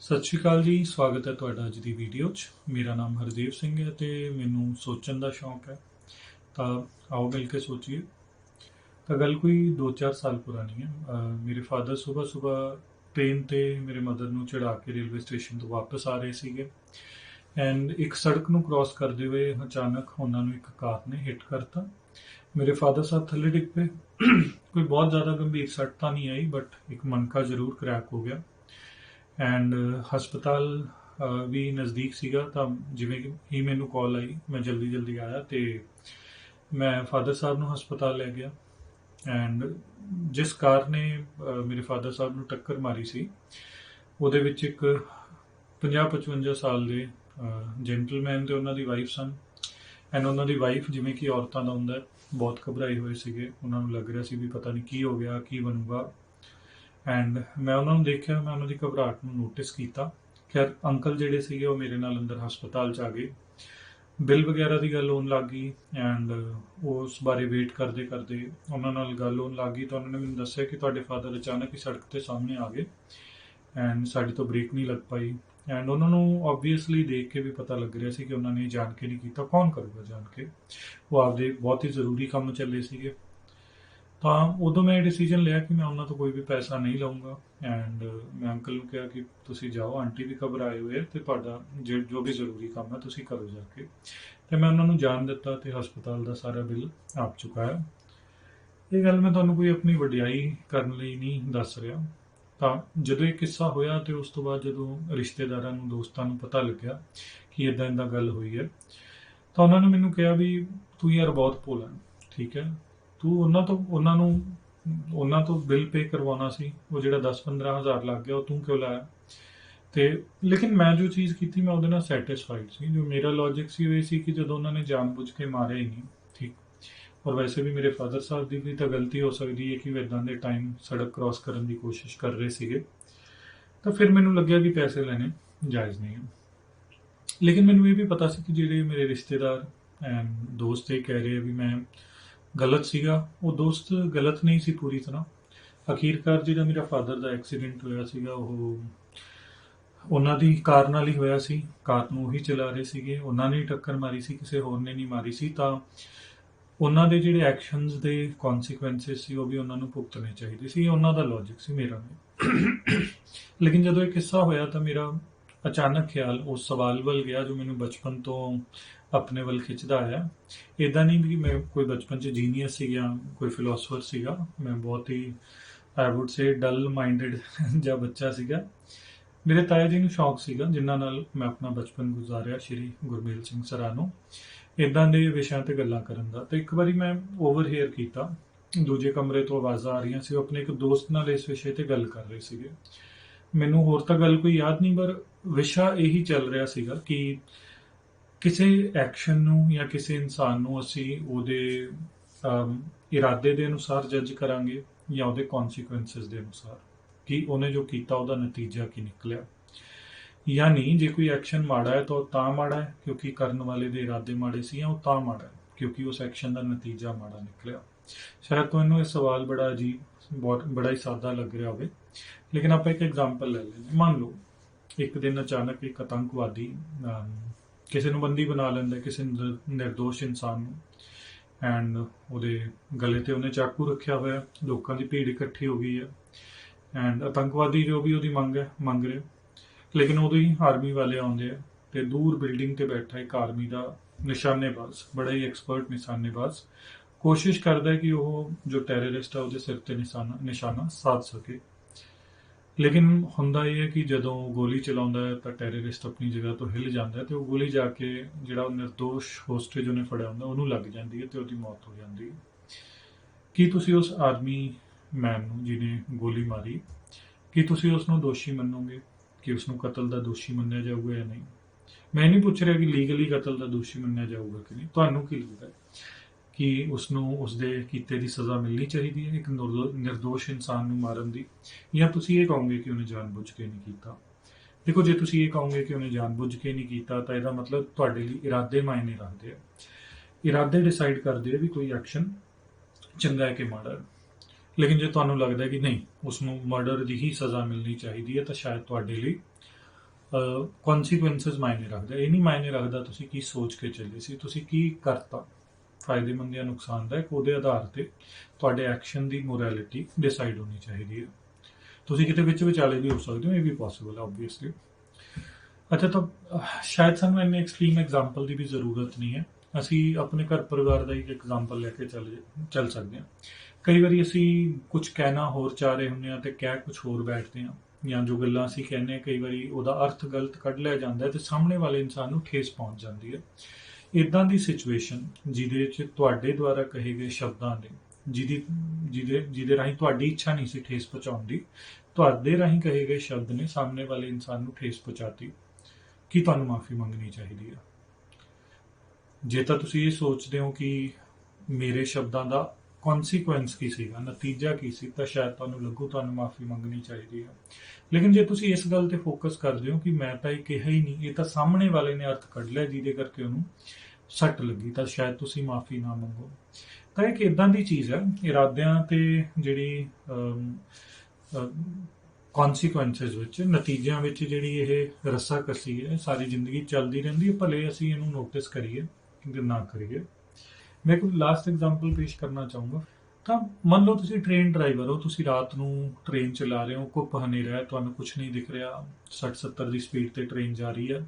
ਸਤਿ ਸ਼੍ਰੀ ਅਕਾਲ ਜੀ। ਸਵਾਗਤ ਹੈ ਤੁਹਾਡਾ ਅੱਜ ਦੀ ਵੀਡੀਓ 'ਚ। ਮੇਰਾ ਨਾਮ ਹਰਦੇਵ ਸਿੰਘ ਹੈ ਤੇ ਮੈਨੂੰ ਸੋਚਣ ਦਾ ਸ਼ੌਂਕ ਹੈ। ਤਾਂ ਆਓ ਮਿਲ ਕੇ ਸੋਚੀਏ। ਤਾਂ ਗੱਲ ਕੋਈ 2-4 ਸਾਲ ਪੁਰਾਣੀ ਹੈ। ਮੇਰੇ ਫਾਦਰ ਸਵੇਰ ਟ੍ਰੇਨ ਤੇ ਮੇਰੇ ਮਦਰ ਨੂੰ ਚੜਾ ਕੇ ਰੇਲਵੇ ਸਟੇਸ਼ਨ ਤੋਂ ਵਾਪਸ ਆ ਰਹੇ ਸੀਗੇ ਐਂਡ ਇੱਕ ਸੜਕ ਨੂੰ ਕ੍ਰਾਸ ਕਰਦੇ ਹੋਏ ਅਚਾਨਕ ਉਹਨਾਂ ਨੂੰ ਇੱਕ ਕਾਰ ਨੇ ਹਿੱਟ ਕਰਤਾ। ਮੇਰੇ ਫਾਦਰ ਸਾਹਿਬ ਥੱਲੇ ਡਿੱਗ ਪਏ। ਕੋਈ ਬਹੁਤ ਜ਼ਿਆਦਾ ਗੰਭੀਰ ਸੱਟ ਤਾਂ ਨਹੀਂ ਆਈ, ਬਟ ਇੱਕ ਮਣਕਾ ਜ਼ਰੂਰ ਕਰੈਕ ਹੋ ਗਿਆ ਐਂਡ ਹਸਪਤਾਲ ਵੀ ਨਜ਼ਦੀਕ ਸੀਗਾ। ਤਾਂ ਜਿਵੇਂ ਕਿ ਹੀ ਮੈਨੂੰ ਕਾਲ ਆਈ, ਮੈਂ ਜਲਦੀ ਜਲਦੀ ਆਇਆ ਤੇ ਮੈਂ ਫਾਦਰ ਸਾਹਿਬ ਨੂੰ ਹਸਪਤਾਲ ਲੈ ਗਿਆ ਐਂਡ ਜਿਸ ਕਾਰ ਨੇ ਮੇਰੇ ਫਾਦਰ ਸਾਹਿਬ ਨੂੰ ਟੱਕਰ ਮਾਰੀ ਸੀ ਉਹਦੇ ਵਿੱਚ ਇੱਕ 50-55 ਸਾਲ ਦੇ ਜੈਂਟਲਮੈਨ ਤੇ ਉਹਨਾਂ ਦੀ ਵਾਈਫ ਸਨ ਐਂਡ ਉਹਨਾਂ ਦੀ ਵਾਈਫ, ਜਿਵੇਂ ਕਿ ਔਰਤਾਂ ਦਾ ਹੁੰਦਾ, ਬਹੁਤ ਘਬਰਾਏ ਹੋਏ ਸੀਗੇ। ਉਹਨਾਂ ਨੂੰ ਲੱਗ ਰਿਹਾ ਸੀ ਵੀ ਪਤਾ ਨਹੀਂ ਕੀ ਹੋ ਗਿਆ, ਕੀ ਬਣੂਗਾ। ਐਂਡ ਮੈਂ ਉਹਨਾਂ ਨੂੰ ਦੇਖਿਆ, ਮੈਂ ਉਹਨਾਂ ਦੀ ਘਬਰਾਹਟ ਨੂੰ ਨੋਟਿਸ ਕੀਤਾ। ਖੈਰ ਅੰਕਲ ਜਿਹੜੇ ਸੀਗੇ ਉਹ ਮੇਰੇ ਨਾਲ ਅੰਦਰ ਹਸਪਤਾਲ 'ਚ ਆ ਗਏ। ਬਿੱਲ ਵਗੈਰਾ ਦੀ ਗੱਲ ਹੋਣ ਲੱਗ ਗਈ ਐਂਡ ਉਸ ਬਾਰੇ ਵੇਟ ਕਰਦੇ ਕਰਦੇ ਉਹਨਾਂ ਨਾਲ ਗੱਲ ਹੋਣ ਲੱਗ ਗਈ ਤਾਂ ਉਹਨਾਂ ਨੇ ਮੈਨੂੰ ਦੱਸਿਆ ਕਿ ਤੁਹਾਡੇ ਫਾਦਰ ਅਚਾਨਕ ਹੀ ਸੜਕ ਤੇ ਸਾਹਮਣੇ ਆ ਗਏ ਐਂਡ ਸਾਡੀ ਤੋਂ ਬ੍ਰੇਕ ਨਹੀਂ ਲੱਗ ਪਾਈ ਐਂਡ ਉਹਨਾਂ ਨੂੰ ਆਬਵੀਅਸਲੀ ਦੇਖ ਕੇ ਵੀ ਪਤਾ ਲੱਗ ਰਿਹਾ ਸੀ ਕਿ ਉਹਨਾਂ ਨੇ ਜਾਣ ਕੇ ਨਹੀਂ ਕੀਤਾ। ਕੌਣ ਕਰੂਗਾ ਜਾਣ ਕੇ? ਉਹ ਆਪਦੇ ਬਹੁਤ ਹੀ ਜ਼ਰੂਰੀ ਕੰਮ ਚੱਲੇ ਸੀਗੇ। ਤਾਂ ਉਦੋਂ ਮੈਂ ਇਹ ਡਿਸੀਜਨ ਲਿਆ ਕਿ ਮੈਂ ਉਹਨਾਂ ਤੋਂ ਕੋਈ ਵੀ ਪੈਸਾ ਨਹੀਂ ਲਵਾਂਗਾ ਐਂਡ ਮੈਂ ਅੰਕਲ ਨੂੰ ਕਿਹਾ ਕਿ ਤੁਸੀਂ ਜਾਓ, ਆਂਟੀ ਵੀ ਘਬਰਾਏ ਹੋਏ ਤੇ ਤੁਹਾਡਾ ਜੋ ਵੀ ਜ਼ਰੂਰੀ ਕੰਮ ਹੈ ਤੁਸੀਂ ਕਰੋ ਜਾ ਕੇ। ਤੇ ਮੈਂ ਉਹਨਾਂ ਨੂੰ ਜਾਣ ਦਿੱਤਾ ਤੇ ਹਸਪਤਾਲ ਦਾ ਸਾਰਾ ਬਿੱਲ ਆਪ ਚੁਕਾਇਆ। ਇਹ ਗੱਲ ਮੈਂ ਤੁਹਾਨੂੰ ਕੋਈ ਆਪਣੀ ਵਡਿਆਈ ਕਰਨ ਲਈ ਨਹੀਂ ਦੱਸ ਰਿਹਾ। ਤਾਂ ਜਦੋਂ ਇਹ ਕਿੱਸਾ ਹੋਇਆ ਤੇ ਉਸ ਤੋਂ ਬਾਅਦ ਜਦੋਂ ਰਿਸ਼ਤੇਦਾਰਾਂ ਨੂੰ, ਦੋਸਤਾਂ ਨੂੰ ਪਤਾ ਲੱਗਿਆ ਕਿ ਇਦਾਂ ਇਦਾਂ ਗੱਲ ਹੋਈ ਹੈ ਤਾਂ ਉਹਨਾਂ ਨੇ ਮੈਨੂੰ ਕਿਹਾ ਵੀ ਤੂੰ ਯਾਰ ਬਹੁਤ ਭੋਲਾ, ਠੀਕ ਹੈ, ਤੂੰ ਉਹਨਾਂ ਤੋਂ ਬਿੱਲ ਪੇ ਕਰਵਾਉਣਾ ਸੀ, ਉਹ ਜਿਹੜਾ 10-15 ਹਜ਼ਾਰ ਲੱਗ ਗਿਆ ਉਹ ਤੂੰ ਕਿਉਂ ਲਾਇਆ? ਤੇ ਲੇਕਿਨ ਮੈਂ ਜੋ ਚੀਜ਼ ਕੀਤੀ ਮੈਂ ਉਹਦੇ ਨਾਲ ਸੈਟਿਸਫਾਈਡ ਸੀ। ਜੋ ਮੇਰਾ ਲੌਜਿਕ ਸੀ ਉਹ ਇਹ ਸੀ ਕਿ ਜਦੋਂ ਉਹਨਾਂ ਨੇ ਜਾਣਬੁੱਝ ਕੇ ਮਾਰਿਆ ਹੀ ਨਹੀਂ, ਠੀਕ, ਔਰ ਵੈਸੇ ਵੀ ਮੇਰੇ ਫਾਦਰ ਸਾਹਿਬ ਦੀ ਵੀ ਤਾਂ ਗਲਤੀ ਹੋ ਸਕਦੀ ਹੈ ਕਿ ਉਹ ਇੱਦਾਂ ਦੇ ਟਾਈਮ ਸੜਕ ਕ੍ਰਾਸ ਕਰਨ ਦੀ ਕੋਸ਼ਿਸ਼ ਕਰ ਰਹੇ ਸੀਗੇ, ਤਾਂ ਫਿਰ ਮੈਨੂੰ ਲੱਗਿਆ ਕਿ ਪੈਸੇ ਲੈਣੇ ਜਾਇਜ਼ ਨਹੀਂ ਹੈ। ਲੇਕਿਨ ਮੈਨੂੰ ਇਹ ਵੀ ਪਤਾ ਸੀ ਕਿ ਜਿਹੜੇ ਮੇਰੇ ਰਿਸ਼ਤੇਦਾਰ ਐਂਡ ਦੋਸਤ ਇਹ ਕਹਿ ਰਹੇ ਵੀ ਮੈਂ ਗਲਤ ਸੀਗਾ, ਉਹ ਦੋਸਤ ਗਲਤ ਨਹੀਂ ਸੀ ਪੂਰੀ ਤਰ੍ਹਾਂ। ਅਖੀਰਕਾਰ ਜਿਹੜਾ ਮੇਰਾ ਫਾਦਰ ਦਾ ਐਕਸੀਡੈਂਟ ਹੋਇਆ ਸੀਗਾ ਉਹ ਉਹਨਾਂ ਦੀ ਕਾਰ ਨਾਲ ਹੀ ਹੋਇਆ ਸੀ। ਕਾਰ ਨੂੰ ਉਹੀ ਚਲਾ ਰਹੇ ਸੀਗੇ, ਉਹਨਾਂ ਨੇ ਟੱਕਰ ਮਾਰੀ ਸੀ, ਕਿਸੇ ਹੋਰ ਨੇ ਨਹੀਂ ਮਾਰੀ ਸੀ। ਤਾਂ ਉਹਨਾਂ ਦੇ ਜਿਹੜੇ ਐਕਸ਼ਨਸ ਦੇ ਕੌਨਸੀਕੁਐਂਸਿਸ ਸੀ ਉਹ ਵੀ ਉਹਨਾਂ ਨੂੰ ਭੁਗਤਣੇ ਚਾਹੀਦੇ ਸੀ। ਉਹਨਾਂ ਦਾ ਲੌਜਿਕ ਸੀ, ਮੇਰਾ ਨਹੀਂ। ਲੇਕਿਨ ਜਦੋਂ ਇਹ ਕਿੱਸਾ ਹੋਇਆ ਤਾਂ ਮੇਰਾ ਅਚਾਨਕ ਖਿਆਲ ਉਸ ਸਵਾਲ ਵੱਲ ਗਿਆ ਜੋ ਮੈਨੂੰ ਬਚਪਨ ਤੋਂ ਆਪਣੇ ਵੱਲ ਖਿੱਚਦਾ ਆਇਆ। ਇੱਦਾਂ ਨਹੀਂ ਵੀ ਮੈਂ ਕੋਈ ਬਚਪਨ 'ਚ ਜੀਨੀਅਸ ਸੀ ਜਾਂ ਕੋਈ ਫਿਲੋਸਫਰ ਸੀਗਾ। ਮੈਂ ਬਹੁਤ ਹੀ ਆਈ ਵੁੱਡ ਸੇ ਡਲ ਮਾਈਂਡਡ ਜਿਹਾ ਬੱਚਾ ਸੀਗਾ। ਮੇਰੇ ਤਾਇਆ ਜੀ ਨੂੰ ਸ਼ੌਕ ਸੀਗਾ, ਜਿਨ੍ਹਾਂ ਨਾਲ ਮੈਂ ਆਪਣਾ ਬਚਪਨ ਗੁਜ਼ਾਰਿਆ, ਸ਼੍ਰੀ ਗੁਰਮੇਲ ਸਿੰਘ ਸਰਾਨੋ, ਇੱਦਾਂ ਦੇ ਵਿਸ਼ਿਆਂ ਤੇ ਗੱਲਾਂ ਕਰਨ ਦਾ। ਤੇ ਇੱਕ ਵਾਰੀ ਮੈਂ ਓਵਰਹੇਅਰ ਕੀਤਾ, ਦੂਜੇ ਕਮਰੇ ਤੋਂ ਆਵਾਜ਼ਾਂ ਆ ਰਹੀਆਂ ਸੀ, ਉਹ ਆਪਣੇ ਇੱਕ ਦੋਸਤ ਨਾਲ ਇਸ ਵਿਸ਼ੇ ਤੇ ਗੱਲ ਕਰ ਰਹੇ ਸੀਗੇ। ਮੈਨੂੰ ਹੋਰ ਤਾਂ ਗੱਲ ਕੋਈ ਯਾਦ ਨਹੀਂ, ਪਰ ਵਿਸ਼ਾ ਇਹੀ ਚੱਲ ਰਿਹਾ ਸੀਗਾ ਕਿ ਕਿਸੇ ਐਕਸ਼ਨ ਨੂੰ ਜਾਂ ਕਿਸੇ ਇਨਸਾਨ ਨੂੰ ਅਸੀਂ ਉਹਦੇ ਇਰਾਦੇ ਦੇ ਅਨੁਸਾਰ ਜੱਜ ਕਰਾਂਗੇ ਜਾਂ ਉਹਦੇ ਕੌਨਸੀਕੁਐਂਸਿਸ ਦੇ ਅਨੁਸਾਰ, ਕਿ ਉਹਨੇ ਜੋ ਕੀਤਾ ਉਹਦਾ ਨਤੀਜਾ ਕੀ ਨਿਕਲਿਆ। ਯਾਨੀ ਜੇ ਕੋਈ ਐਕਸ਼ਨ ਮਾੜਾ ਹੈ ਤਾਂ ਉਹ ਤਾਂ ਮਾੜਾ ਹੈ ਕਿਉਂਕਿ ਕਰਨ ਵਾਲੇ ਦੇ ਇਰਾਦੇ ਮਾੜੇ ਸੀ, ਜਾਂ ਉਹ ਤਾਂ ਮਾੜਾ ਹੈ ਕਿਉਂਕਿ ਉਸ ਐਕਸ਼ਨ ਦਾ ਨਤੀਜਾ ਮਾੜਾ ਨਿਕਲਿਆ। ਸ਼ਾਇਦ ਤੁਹਾਨੂੰ ਇਹ ਸਵਾਲ ਬੜਾ ਅਜੀਬ, ਬੜਾ ਹੀ ਸਾਦਾ ਲੱਗ ਰਿਹਾ ਹੋਵੇ, ਲੇਕਿਨ ਆਪਾਂ ਇੱਕ ਐਗਜ਼ਾਮਪਲ ਲੈ ਲੈਂਦੇ। ਮੰਨ ਲਓ ਇੱਕ ਦਿਨ ਅਚਾਨਕ ਇੱਕ ਆਤੰਕਵਾਦੀ ਕਿਸੇ ਨੂੰ ਬੰਦੀ ਬਣਾ ਲੈਂਦਾ, ਕਿਸੇ ਨਿਰਦੋਸ਼ ਇਨਸਾਨ ਨੂੰ, ਐਂਡ ਉਹਦੇ ਗਲੇ ਤੇ ਉਹਨੇ ਚਾਕੂ ਰੱਖਿਆ ਹੋਇਆ, ਲੋਕਾਂ ਦੀ ਭੀੜ ਇਕੱਠੀ ਹੋ ਗਈ ਹੈ ਐਂਡ ਆਤੰਕਵਾਦੀ ਜੋ ਵੀ ਉਹਦੀ ਮੰਗ ਰਿਹਾ। ਲੇਕਿਨ ਉਦੋਂ ਹੀ ਆਰਮੀ ਵਾਲੇ ਆਉਂਦੇ ਆ ਤੇ ਦੂਰ ਬਿਲਡਿੰਗ ਤੇ ਬੈਠਾ ਇੱਕ ਆਰਮੀ ਦਾ ਨਿਸ਼ਾਨੇਬਾਜ਼, ਬੜਾ ਹੀ ਐਕਸਪਰਟ ਨਿਸ਼ਾਨੇਬਾਜ਼, ਕੋਸ਼ਿਸ਼ ਕਰਦਾ ਹੈ ਕਿ ਉਹ ਜੋ ਟੈਰਰਿਸਟ ਆ ਉਹਦੇ ਸਿਰ ਤੇ ਨਿਸ਼ਾਨਾ ਸਾਧ ਸਕੇ। ਲੇਕਿਨ ਹੁੰਦਾ ਇਹ ਹੈ ਕਿ ਜਦੋਂ ਗੋਲੀ ਚਲਾਉਂਦਾ ਹੈ ਤਾਂ ਟੈਰਰਿਸਟ ਆਪਣੀ ਜਗ੍ਹਾ ਤੋਂ ਹਿੱਲ ਜਾਂਦਾ ਹੈ ਤੇ ਉਹ ਗੋਲੀ ਜਾ ਕੇ ਜਿਹੜਾ ਉਹ ਨਿਰਦੋਸ਼ ਹੋਸਟੇਜ ਉਹਨੇ ਫੜਿਆ ਹੁੰਦਾ ਉਹਨੂੰ ਲੱਗ ਜਾਂਦੀ ਹੈ ਤੇ ਉਹਦੀ ਮੌਤ ਹੋ ਜਾਂਦੀ ਹੈ। ਕੀ ਤੁਸੀਂ ਉਸ ਆਰਮੀ ਮੈਨ ਨੂੰ ਜਿਹਨੇ ਗੋਲੀ ਮਾਰੀ, ਕੀ ਤੁਸੀਂ ਉਸ ਨੂੰ ਦੋਸ਼ੀ ਮੰਨੋਗੇ? ਕਿ ਉਸ ਨੂੰ ਕਤਲ ਦਾ ਦੋਸ਼ੀ ਮੰਨਿਆ ਜਾਊਗਾ ਜਾਂ ਨਹੀਂ? ਮੈਂ ਨਹੀਂ ਪੁੱਛ ਰਿਹਾ ਕਿ ਲੀਗਲੀ ਕਤਲ ਦਾ ਦੋਸ਼ੀ ਮੰਨਿਆ ਜਾਊਗਾ ਕਿ ਨਹੀਂ। ਤੁਹਾਨੂੰ ਕੀ ਲੱਗਦਾ ਕਿ ਉਸਨੂੰ ਉਸਦੇ ਕੀਤੇ ਦੀ ਸਜ਼ਾ ਮਿਲਣੀ ਚਾਹੀਦੀ ਹੈ ਇੱਕ ਨਿਰਦੋਸ਼ ਇਨਸਾਨ ਨੂੰ ਮਾਰਨ ਦੀ, ਜਾਂ ਤੁਸੀਂ ਇਹ ਕਹੋਗੇ ਕਿ ਉਹਨੇ ਜਾਣਬੁੱਝ ਕੇ ਨਹੀਂ ਕੀਤਾ? ਦੇਖੋ, ਜੇ ਤੁਸੀਂ ਇਹ ਕਹੋਗੇ ਕਿ ਉਹਨੇ ਜਾਣਬੁੱਝ ਕੇ ਨਹੀਂ ਕੀਤਾ ਤਾਂ ਇਹਦਾ ਮਤਲਬ ਤੁਹਾਡੇ ਲਈ ਇਰਾਦੇ ਮਾਇਨੇ ਰੱਖਦੇ ਆ। ਇਰਾਦੇ ਡਿਸਾਈਡ ਕਰਦੇ ਆ ਵੀ ਕੋਈ ਐਕਸ਼ਨ ਚੰਗਾ ਹੈ ਕਿ ਮਾੜਾ ਹੈ। ਲੇਕਿਨ ਜੇ ਤੁਹਾਨੂੰ ਲੱਗਦਾ ਕਿ ਨਹੀਂ, ਉਸਨੂੰ ਮਰਡਰ ਦੀ ਹੀ ਸਜ਼ਾ ਮਿਲਣੀ ਚਾਹੀਦੀ ਹੈ, ਤਾਂ ਸ਼ਾਇਦ ਤੁਹਾਡੇ ਲਈ ਕੌਨਸੀਕੁਐਂਸਸ ਮਾਇਨੇ ਰੱਖਦਾ। ਇਹ ਨਹੀਂ ਮਾਇਨੇ ਰੱਖਦਾ ਤੁਸੀਂ ਕੀ ਸੋਚ ਕੇ ਚੱਲੇ ਸੀ, ਤੁਸੀਂ ਕੀ ਕਰਤਾ ਫਾਇਦੇਮੰਦ ਜਾਂ ਨੁਕਸਾਨਦਾਇਕ, ਉਹਦੇ ਆਧਾਰ ਤੇ ਤੁਹਾਡੇ ਐਕਸ਼ਨ ਦੀ ਮੋਰੈਲਿਟੀ ਡਿਸਾਈਡ ਹੋਣੀ ਚਾਹੀਦੀ ਹੈ। ਤੁਸੀਂ ਕਿਤੇ ਵਿੱਚ ਵਿਚਾਲੇ ਵੀ ਹੋ ਸਕਦੇ ਹੋ, ਇਹ ਵੀ ਪੋਸੀਬਲ ਹੈ ਓਬਵੀਅਸਲੀ। ਅੱਛਾ, ਤਾਂ ਸ਼ਾਇਦ ਸਾਨੂੰ ਇੰਨੇ ਐਕਸਟ੍ਰੀਮ ਐਗਜ਼ਾਮਪਲ ਦੀ ਵੀ ਜ਼ਰੂਰਤ ਨਹੀਂ ਹੈ। ਅਸੀਂ ਆਪਣੇ ਘਰ ਪਰਿਵਾਰ ਦਾ ਇੱਕ ਐਗਜ਼ਾਮਪਲ ਲੈ ਕੇ ਚੱਲ ਸਕਦੇ ਹਾਂ। ਕਈ ਵਾਰੀ ਅਸੀਂ ਕੁਝ ਕਹਿਣਾ ਹੋਰ ਚਾਹ ਰਹੇ ਹੁੰਦੇ ਹਾਂ ਤੇ ਕਹਿ ਕੁਝ ਹੋਰ ਬੈਠਦੇ ਹਾਂ, ਜਾਂ ਜੋ ਗੱਲਾਂ ਅਸੀਂ ਕਹਿੰਦੇ ਹਾਂ ਕਈ ਵਾਰੀ ਉਹਦਾ ਅਰਥ ਗਲਤ ਕੱਢ ਲਿਆ ਜਾਂਦਾ ਤੇ ਸਾਹਮਣੇ ਵਾਲੇ ਇਨਸਾਨ ਨੂੰ ਠੇਸ ਪਹੁੰਚ ਜਾਂਦੀ ਹੈ। ਇਦਾਂ ਦੀ ਸਿਚੁਏਸ਼ਨ ਜਿਹਦੇ ਵਿੱਚ ਤੁਹਾਡੇ ਦੁਆਰਾ ਕਹੇ ਗਏ ਸ਼ਬਦਾਂ ਨੇ, ਜਿਹਦੇ ਰਾਹੀਂ ਤੁਹਾਡੀ ਇੱਛਾ ਨਹੀਂ ਸੀ ਠੇਸ ਪਹੁੰਚਾਉਣ ਦੀ, ਤੁਹਾਡੇ ਰਾਹੀਂ ਕਹੇ ਗਏ ਸ਼ਬਦ ਨੇ ਸਾਹਮਣੇ ਵਾਲੇ ਇਨਸਾਨ ਨੂੰ ਠੇਸ ਪਹੁੰਚਾਤੀ, ਕੀ ਤੁਹਾਨੂੰ ਮਾਫੀ ਮੰਗਣੀ ਚਾਹੀਦੀ ਹੈ? ਜੇ ਤਾਂ ਤੁਸੀਂ ਇਹ ਸੋਚਦੇ ਹੋ ਕਿ ਮੇਰੇ ਸ਼ਬਦਾਂ ਦਾ ਕੌਨਸੀਕੁਐਂਸ ਕੀ ਸੀਗਾ, ਨਤੀਜਾ ਕੀ ਸੀ, ਤਾਂ ਸ਼ਾਇਦ ਤੁਹਾਨੂੰ ਲੱਗੂ ਤੁਹਾਨੂੰ ਮਾਫੀ ਮੰਗਣੀ ਚਾਹੀਦੀ ਹੈ। ਲੇਕਿਨ ਜੇ ਤੁਸੀਂ ਇਸ ਗੱਲ ਤੇ ਫੋਕਸ ਕਰਦੇ ਹੋ ਕਿ ਮੈਂ ਤਾਂ ਇਹ ਕਿਹਾ ਹੀ ਨਹੀਂ, ਇਹ ਤਾਂ ਸਾਹਮਣੇ ਵਾਲੇ ਨੇ ਅਰਥ ਕੱਢ ਲਿਆ ਜਿਹਦੇ ਕਰਕੇ ਉਹਨੂੰ ਸੱਟ ਲੱਗੀ, ਤਾਂ ਸ਼ਾਇਦ ਤੁਸੀਂ ਮਾਫੀ ਨਾ ਮੰਗੋ। ਤਾਂ ਇੱਕ ਇਦਾਂ ਦੀ ਚੀਜ਼ ਹੈ, ਇਰਾਦਿਆਂ ਤੇ ਜਿਹੜੀ ਕੌਨਸੀਕੁਐਂਸਸ ਵਿੱਚ, ਨਤੀਜਿਆਂ ਵਿੱਚ ਜਿਹੜੀ ਇਹ ਰੱਸਾਕੱਸੀ ਹੈ ਸਾਰੀ ਜ਼ਿੰਦਗੀ ਚੱਲਦੀ ਰਹਿੰਦੀ ਹੈ, ਭਲੇ ਅਸੀਂ ਇਹਨੂੰ ਨੋਟਿਸ ਕਰੀਏ ਕਿ ਨਾ ਕਰੀਏ। ਮੈਂ ਕੋਈ ਲਾਸਟ ਐਗਜ਼ਾਮਪਲ ਪੇਸ਼ ਕਰਨਾ ਚਾਹੂੰਗਾ। ਤਾਂ ਮੰਨ ਲਓ ਤੁਸੀਂ ਟ੍ਰੇਨ ਡਰਾਈਵਰ ਹੋ, ਤੁਸੀਂ ਰਾਤ ਨੂੰ ਟ੍ਰੇਨ ਚਲਾ ਰਹੇ ਹੋ, ਘੁੱਪ ਹਨੇਰਾ ਹੈ, ਤੁਹਾਨੂੰ ਕੁਝ ਨਹੀਂ ਦਿਖ ਰਿਹਾ, 60-70 ਦੀ ਸਪੀਡ ਤੇ ਟ੍ਰੇਨ ਜਾ ਰਹੀ ਹੈ।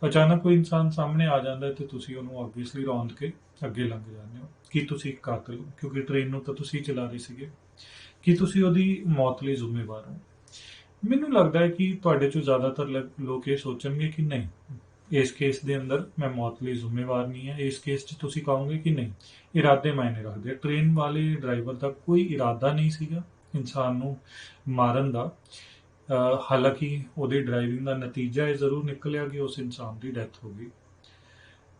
ਅਚਾਨਕ ਕੋਈ ਇਨਸਾਨ ਸਾਹਮਣੇ ਆ ਜਾਂਦਾ ਤੇ ਤੁਸੀਂ ਉਹਨੂੰ ਆਬਵੀਅਸਲੀ ਰੌਂਦ ਕੇ ਅੱਗੇ ਲੰਘ ਜਾਂਦੇ ਹੋ। ਕੀ ਤੁਸੀਂ ਇੱਕ ਕਾਤਿਲ ਹੋ? ਕਿਉਂਕਿ ਟ੍ਰੇਨ ਨੂੰ ਤਾਂ ਤੁਸੀਂ ਚਲਾ ਰਹੇ ਸੀਗੇ। ਕੀ ਤੁਸੀਂ ਉਹਦੀ ਮੌਤ ਲਈ ਜ਼ਿੰਮੇਵਾਰ ਹੋ? ਮੈਨੂੰ ਲੱਗਦਾ ਹੈ ਕਿ ਤੁਹਾਡੇ ਚੋਂ ਜ਼ਿਆਦਾਤਰ ਲੋਕ ਇਹ ਸੋਚਣਗੇ ਕਿ ਨਹੀਂ, ਇਸ ਕੇਸ ਦੇ ਅੰਦਰ ਮੈਂ ਮੌਤ ਲਈ ਜ਼ਿੰਮੇਵਾਰ ਨਹੀਂ ਹੈ। ਇਸ ਕੇਸ 'ਚ ਤੁਸੀਂ ਕਹੋਗੇ ਕਿ ਨਹੀਂ, ਇਰਾਦੇ ਮਾਇਨੇ ਰੱਖਦੇ। ਟ੍ਰੇਨ ਵਾਲੇ ਡਰਾਈਵਰ ਦਾ ਕੋਈ ਇਰਾਦਾ ਨਹੀਂ ਸੀਗਾ ਇਨਸਾਨ ਨੂੰ ਮਾਰਨ ਦਾ, ਹਾਲਾਂਕਿ ਉਹਦੀ ਡਰਾਈਵਿੰਗ ਦਾ ਨਤੀਜਾ ਇਹ ਜ਼ਰੂਰ ਨਿਕਲਿਆ ਕਿ ਉਸ ਇਨਸਾਨ ਦੀ ਡੈਥ ਹੋ ਗਈ।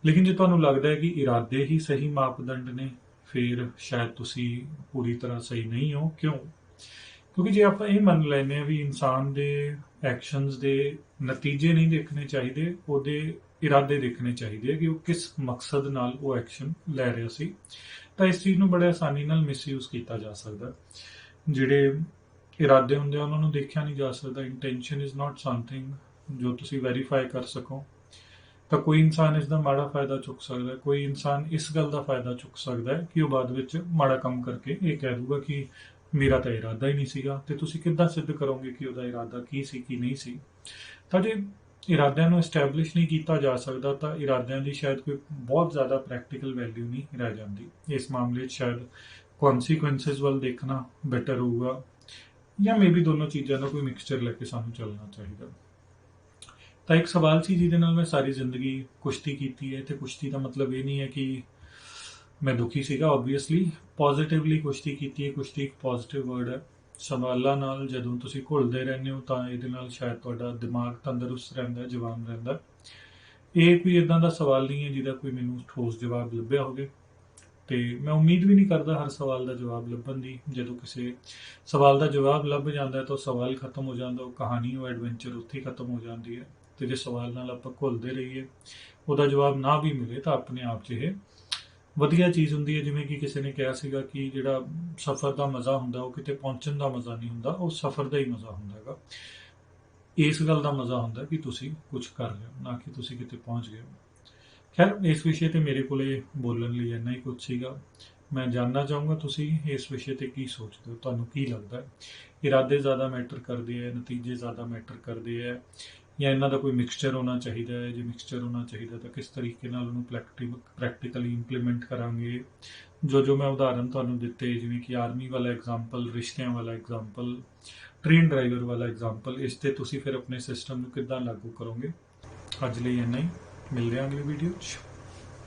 ਲੇਕਿਨ ਜੇ ਤੁਹਾਨੂੰ ਲੱਗਦਾ ਹੈ ਕਿ ਇਰਾਦੇ ਹੀ ਸਹੀ ਮਾਪਦੰਡ ਨੇ, ਫਿਰ ਸ਼ਾਇਦ ਤੁਸੀਂ ਪੂਰੀ ਤਰ੍ਹਾਂ ਸਹੀ ਨਹੀਂ ਹੋ। ਕਿਉਂ? ਕਿਉਂਕਿ ਜੇ ਆਪਾਂ ਇਹ ਮੰਨ ਲੈਂਦੇ ਹਾਂ ਵੀ ਇਨਸਾਨ ਦੇ ਐਕਸ਼ਨਸ ਦੇ ਨਤੀਜੇ ਨਹੀਂ ਦੇਖਣੇ ਚਾਹੀਦੇ, ਉਹਦੇ ਇਰਾਦੇ ਦੇਖਣੇ ਚਾਹੀਦੇ ਕਿ ਉਹ ਕਿਸ ਮਕਸਦ ਨਾਲ ਉਹ ਐਕਸ਼ਨ ਲੈ ਰਿਹਾ ਸੀ, ਤਾਂ ਇਸ ਚੀਜ਼ ਨੂੰ ਬੜੇ ਆਸਾਨੀ ਨਾਲ ਮਿਸਯੂਜ਼ ਕੀਤਾ ਜਾ ਸਕਦਾ। ਜਿਹੜੇ ਇਰਾਦੇ ਹੁੰਦੇ ਆ ਉਹਨਾਂ ਨੂੰ ਦੇਖਿਆ ਨਹੀਂ ਜਾ ਸਕਦਾ। ਇੰਟੈਂਸ਼ਨ ਇਜ਼ ਨਾਟ ਸਮਥਿੰਗ ਜੋ ਤੁਸੀਂ ਵੈਰੀਫਾਈ ਕਰ ਸਕੋ। ਤਾਂ ਕੋਈ ਇਨਸਾਨ ਇਸ ਦਾ ਮਾੜਾ ਫਾਇਦਾ ਚੁੱਕ ਸਕਦਾ, ਕੋਈ ਇਨਸਾਨ ਇਸ ਗੱਲ ਦਾ ਫਾਇਦਾ ਚੁੱਕ ਸਕਦਾ ਹੈ ਕਿ ਉਹ ਬਾਅਦ ਵਿੱਚ ਮਾੜਾ ਕੰਮ ਕਰਕੇ ਇਹ ਕਹਿ ਦੂਗਾ ਕਿ ਮੇਰਾ ਤਾਂ ਇਰਾਦਾ ਹੀ ਨਹੀਂ ਸੀਗਾ। ਤੇ ਤੁਸੀਂ ਕਿੱਦਾਂ ਸਿੱਧ ਕਰੋਗੇ ਕਿ ਉਹਦਾ ਇਰਾਦਾ ਕੀ ਸੀ ਕੀ ਨਹੀਂ ਸੀ? ਤਾਂ ਜੇ ਇਰਾਦਿਆਂ ਨੂੰ ਐਸਟੈਬਲਿਸ਼ ਨਹੀਂ ਕੀਤਾ ਜਾ ਸਕਦਾ ਤਾਂ ਇਰਾਦਿਆਂ ਦੀ ਸ਼ਾਇਦ ਕੋਈ ਬਹੁਤ ਜ਼ਿਆਦਾ ਪ੍ਰੈਕਟੀਕਲ ਵੈਲਿਊ ਨਹੀਂ ਰਹਿ ਜਾਂਦੀ। ਇਸ ਮਾਮਲੇ 'ਚ ਸ਼ਾਇਦ ਕੌਨਸੀਕੁਐਂਸਸ ਵੱਲ ਦੇਖਣਾ ਬੈਟਰ ਹੋਊਗਾ, ਜਾਂ ਮੇਬੀ ਦੋਨੋਂ ਚੀਜ਼ਾਂ ਦਾ ਕੋਈ ਮਿਕਸਚਰ ਲੈ ਕੇ ਸਾਨੂੰ ਚੱਲਣਾ ਚਾਹੀਦਾ। ਤਾਂ ਇੱਕ ਸਵਾਲ ਸੀ ਜਿਹਦੇ ਨਾਲ ਮੈਂ ਸਾਰੀ ਜ਼ਿੰਦਗੀ ਕੁਸ਼ਤੀ ਕੀਤੀ ਹੈ, ਤੇ ਕੁਸ਼ਤੀ ਦਾ ਮਤਲਬ ਇਹ ਨਹੀਂ ਹੈ ਕਿ ਮੈਂ ਦੁਖੀ ਸੀਗਾ। ਓਬਵੀਅਸਲੀ ਪੋਜ਼ਿਟਿਵਲੀ ਕੁਸ਼ਤੀ ਕੀਤੀ ਹੈ। ਕੁਸ਼ਤੀ ਇੱਕ ਪੋਜ਼ਿਟਿਵ ਵਰਡ ਹੈ। ਸਵਾਲਾਂ ਨਾਲ ਜਦੋਂ ਤੁਸੀਂ ਘੁਲਦੇ ਰਹਿੰਦੇ ਹੋ ਤਾਂ ਇਹਦੇ ਨਾਲ ਸ਼ਾਇਦ ਤੁਹਾਡਾ ਦਿਮਾਗ ਤੰਦਰੁਸਤ ਰਹਿੰਦਾ, ਜਵਾਨ ਰਹਿੰਦਾ। ਇਹ ਕੋਈ ਇਦਾਂ ਦਾ ਸਵਾਲ ਨਹੀਂ ਹੈ ਜਿਹਦਾ ਕੋਈ ਮੈਨੂੰ ਠੋਸ ਜਵਾਬ ਲੱਭਿਆ ਹੋਵੇ, ਤੇ ਮੈਂ ਉਮੀਦ ਵੀ ਨਹੀਂ ਕਰਦਾ ਹਰ ਸਵਾਲ ਦਾ ਜਵਾਬ ਲੱਭਣ ਦੀ। ਜਦੋਂ ਕਿਸੇ ਸਵਾਲ ਦਾ ਜਵਾਬ ਲੱਭ ਜਾਂਦਾ ਤਾਂ ਸਵਾਲ ਖਤਮ ਹੋ ਜਾਂਦਾ, ਉਹ ਕਹਾਣੀ, ਉਹ ਐਡਵੈਂਚਰ ਉੱਥੇ ਖਤਮ ਹੋ ਜਾਂਦੀ ਹੈ। ਤੇ ਜੇ ਸਵਾਲ ਨਾਲ ਆਪਾਂ ਘੁਲਦੇ ਰਹੀਏ, ਉਹਦਾ ਜਵਾਬ ਨਾ ਵੀ ਮਿਲੇ, ਤਾਂ ਆਪਣੇ ਆਪ 'ਚ ਇਹ ਵਧੀਆ ਚੀਜ਼ ਹੁੰਦੀ ਹੈ। ਜਿਵੇਂ ਕਿ ਕਿਸੇ ਨੇ ਕਿਹਾ ਸੀਗਾ ਕਿ ਜਿਹੜਾ ਸਫ਼ਰ ਦਾ ਮਜ਼ਾ ਹੁੰਦਾ ਉਹ ਕਿਤੇ ਪਹੁੰਚਣ ਦਾ ਮਜ਼ਾ ਨਹੀਂ ਹੁੰਦਾ, ਉਹ ਸਫ਼ਰ ਦਾ ਹੀ ਮਜ਼ਾ ਹੁੰਦਾ ਹੈਗਾ। ਇਸ ਗੱਲ ਦਾ ਮਜ਼ਾ ਹੁੰਦਾ ਕਿ ਤੁਸੀਂ ਕੁਝ ਕਰ ਰਹੇ ਹੋ, ਨਾ ਕਿ ਤੁਸੀਂ ਕਿਤੇ ਪਹੁੰਚ ਗਏ ਹੋ। ਖੈਰ, ਇਸ ਵਿਸ਼ੇ ਤੇ ਮੇਰੇ ਕੋਲੇ ਬੋਲਣ ਲਈ ਇੰਨਾ ਹੀ ਕੁਝ ਸੀਗਾ। ਮੈਂ ਜਾਣਨਾ ਚਾਹੂੰਗਾ ਤੁਸੀਂ ਇਸ ਵਿਸ਼ੇ ਤੇ ਕੀ ਸੋਚਦੇ ਹੋ, ਤੁਹਾਨੂੰ ਕੀ ਲੱਗਦਾ ਹੈ? ਇਰਾਦੇ ਜ਼ਿਆਦਾ ਮੈਟਰ ਕਰਦੇ ਹੈ, ਨਤੀਜੇ ਜ਼ਿਆਦਾ ਮੈਟਰ ਕਰਦੇ ਹੈ, ਜਾਂ ਇਹਨਾਂ ਦਾ ਕੋਈ ਮਿਕਸਚਰ ਹੋਣਾ ਚਾਹੀਦਾ ਹੈ? ਜੇ ਮਿਕਸਚਰ ਹੋਣਾ ਚਾਹੀਦਾ ਤਾਂ ਕਿਸ ਤਰੀਕੇ ਨਾਲ ਉਹਨੂੰ ਪ੍ਰੈਕਟੀਕਲੀ ਇੰਪਲੀਮੈਂਟ ਕਰਾਂਗੇ? ਜੋ ਮੈਂ ਉਦਾਹਰਨ ਤੁਹਾਨੂੰ ਦਿੱਤੇ, ਜਿਵੇਂ ਕਿ ਆਰਮੀ ਵਾਲਾ ਐਗਜ਼ਾਮਪਲ, ਰਿਸ਼ਤਿਆਂ ਵਾਲਾ ਐਗਜ਼ਾਮਪਲ, ਟ੍ਰੇਨ ਡਰਾਈਵਰ ਵਾਲਾ ਐਗਜ਼ਾਮਪਲ, ਇਸ ਤੇ ਤੁਸੀਂ ਫਿਰ ਆਪਣੇ ਸਿਸਟਮ ਨੂੰ ਕਿੱਦਾਂ ਲਾਗੂ ਕਰੋਗੇ? ਅੱਜ ਲਈ ਇੰਨਾ ਹੀ, ਮਿਲਦੇ ਹਾਂ ਅਗਲੀ ਵੀਡੀਓ 'ਚ।